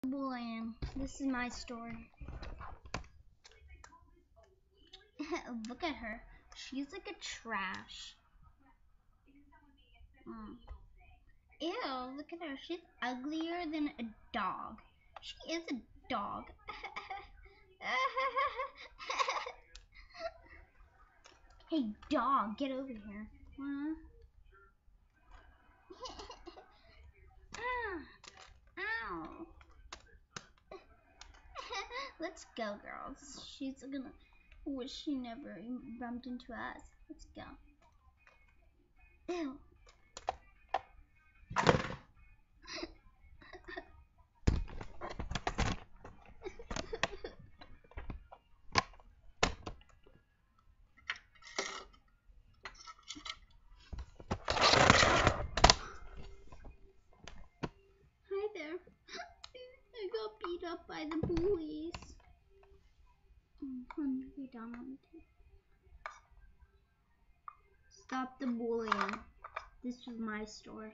Bullying. This is my story. Look at her. She's like a trash. Ew, look at her. She's uglier than a dog. She is a dog. Hey, dog, get over here. Ow. Let's go, girls. She's gonna wish she never bumped into us. Let's go. Ew. Hi there. I got beat up by the bullies. Hungry, Donald. Stop the bullying. This was my story.